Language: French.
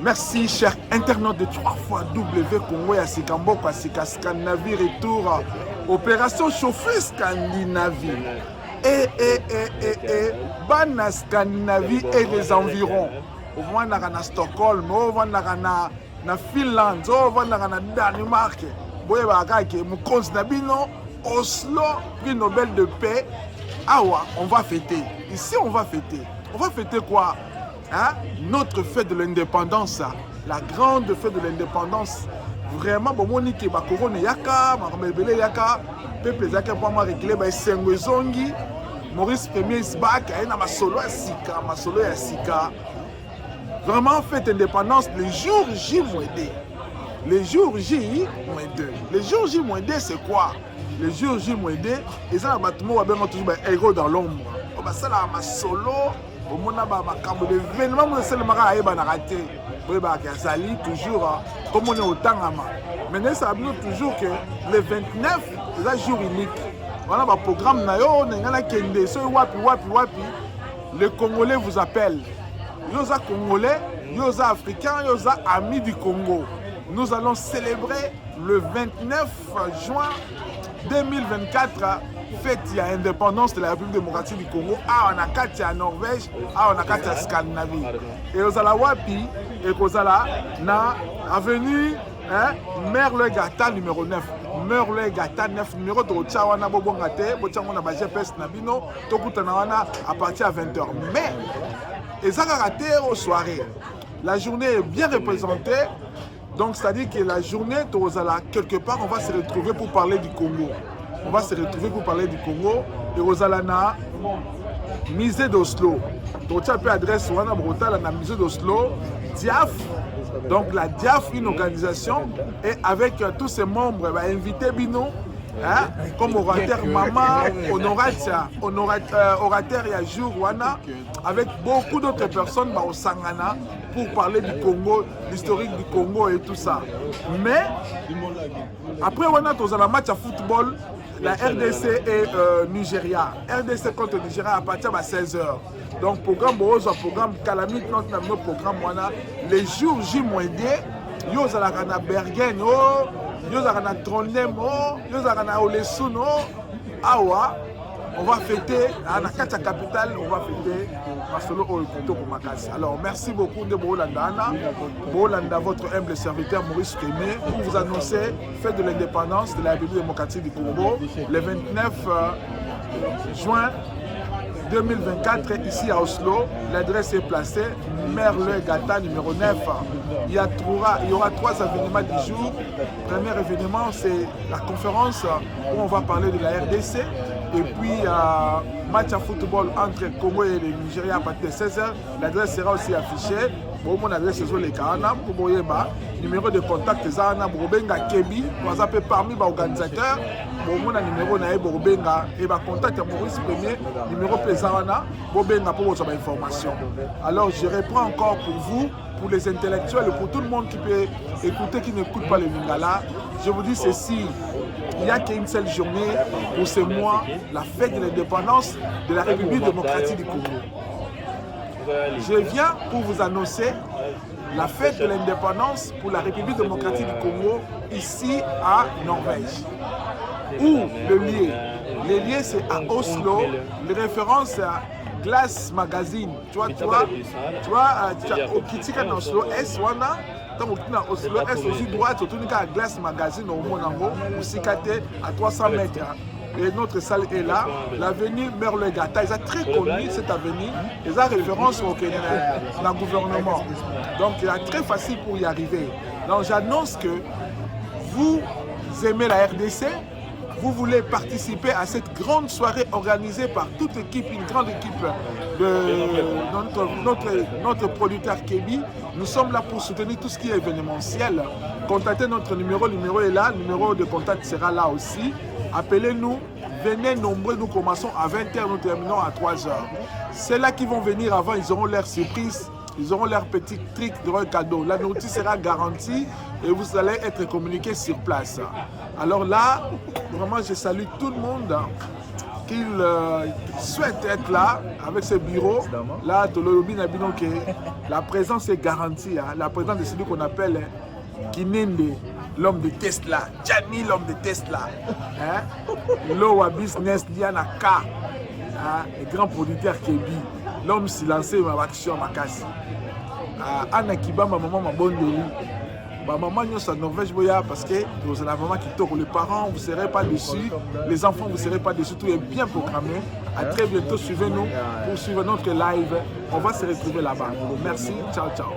Merci, chers internautes de 3 fois W Congo et Asikambo, Asika Scandinavie, retour. Opération chauffer Scandinavie. Bana Scandinavie et les environs. Au moins, on a Stockholm, on a Finlande, on a Danemark. Oslo, prix Nobel de paix. Awa, on va fêter. Ici, on va fêter. On va fêter quoi? Hein? Notre fête de l'indépendance, la grande fête de l'indépendance. Vraiment, bon, on dit que Corona Yaka, Marmebele Yaka, Pepe Zaka pour moi réglé, Sengwezongi, Maurice Premier is back, il y a ma solo à Sika. Vraiment, fête d'indépendance, le jour J-2. Les jours J-2. Les jours J-2, c'est quoi? Les jours J-2, et ça, on va toujours un héros dans l'ombre. On va ça là, ma solo. Au monde de l'événement, c'est le mara à raté. Oui, Zali toujours comme on est au Tangama. Maintenant, ça veut toujours que le 29, c'est un jour unique. Voilà, le programme Nayo, les Congolais vous appellent. Yosa Congolais, Yosa Africains, Yosa Amis du Congo. Nous allons célébrer le 29 juin 2024. Fête à l'indépendance de la République démocratique du Congo. Ah, on a 4 à Norvège, ah, on a 4 à Scandinavie. Et aux Alawapi, et aux Ala, na avenue Merle Gata numéro 9. Merle Gata 9, numéro de Tchawana Bobongate, Bochamona Bajepes Nabino, Tokutanawana à partir à 20h. Mais, et ça a raté aux soirées. La journée est bien représentée. Donc, c'est-à-dire que la journée, quelque part, on va se retrouver pour parler du Congo. On va se retrouver pour parler du Congo et aux Alana, musée d'Oslo. Donc, tu as pu adresse à la musée d'Oslo, DIAF. Donc, la DIAF, une organisation, et avec tous ses membres, va inviter Bino, hein, comme orateur Mama, orateur Yajour, Wana, avec beaucoup d'autres personnes au Sangana pour parler du Congo, l'historique du Congo et tout ça. Mais, après, on a tous la match à football. La RDC et Nigeria. RDC contre Nigeria à partir de 16h. Donc, programme Borozo, programme Calamite, notre programme, les jours J-D, yo zalakana Bergen, yo zalakana Trondheim, yo zalakana Olesun, awa. On va fêter, à la capitale, on va fêter Masolo Oyokuto Makasi. Alors, merci beaucoup de Bolanda, votre humble serviteur Maurice Kémé, pour vous annoncer fête de l'indépendance de la République démocratique du Congo, le 29 juin 2024, ici à Oslo. L'adresse est placée, Merle Gata numéro 9. Il y aura 3 événements du jour. Le premier événement, c'est la conférence où on va parler de la RDC. Et puis, match à football entre Congo et le Nigeria à partir de 16h. L'adresse sera aussi affichée. Bon, mon adresse est les Kahana, pour Boyeba. Numéro de contact, Zana Bobenga Kebi. Vous avez parmi les organisateurs. Bon, mon numéro est Bobenga. Et contact Maurice Premier. Numéro Pesana. Bobenga pour votre information. Alors, je reprends encore pour vous, pour les intellectuels, pour tout le monde qui peut écouter, qui n'écoute pas le Lingala. Je vous dis ceci. Il n'y a qu'une seule journée pour ce mois, la fête de l'indépendance de la République démocratique du Congo. Je viens pour vous annoncer la fête de l'indépendance pour la République démocratique du Congo, ici à Norvège. Où le lieu? Le lieu, c'est à Oslo. Les références à Glass Magazine. Tu vois, au Kitika dans Oslo, S1. Dans Oslo, est aussi droite, surtout à Glass Magazine au Monango, au Sikate à 300 mètres. Et notre salle est là, l'avenue Merle Gata. Ils sont très connus cette avenue. Ils ont référence au Kenya, dans le gouvernement. Donc, il est très facile pour y arriver. Donc, j'annonce que vous aimez la RDC. Vous voulez participer à cette grande soirée organisée par toute l'équipe, une grande équipe de notre producteur Kébi. Nous sommes là pour soutenir tout ce qui est événementiel. Contactez notre numéro, le numéro est là, le numéro de contact sera là aussi. Appelez-nous, venez nombreux, nous commençons à 20h, nous terminons à 3h. Ceux-là qui vont venir avant, ils auront leur surprise. Ils auront leur petit trick de cadeau. La nourriture sera garantie et vous allez être communiqué sur place. Alors là, vraiment, je salue tout le monde qu'il souhaite être là avec ses bureaux. Là, la présence est garantie. Hein. La présence de celui qu'on appelle Kinende, l'homme de Tesla. Gianni, l'homme de Tesla. Hein? Loa Business, Lianaka, hein? Le grand producteur Kebi. L'homme silencieux, ma action, ma casse. Anna Kiba, ma maman, ma bonne délire. Ma maman, nous, en Norvège, parce que vous avez la maman qui tourne. Les parents, vous ne serez pas dessus. Les enfants, vous ne serez pas dessus. Tout est bien programmé. À très bientôt. Suivez-nous pour suivre notre live. On va se retrouver là-bas. Merci. Ciao, ciao.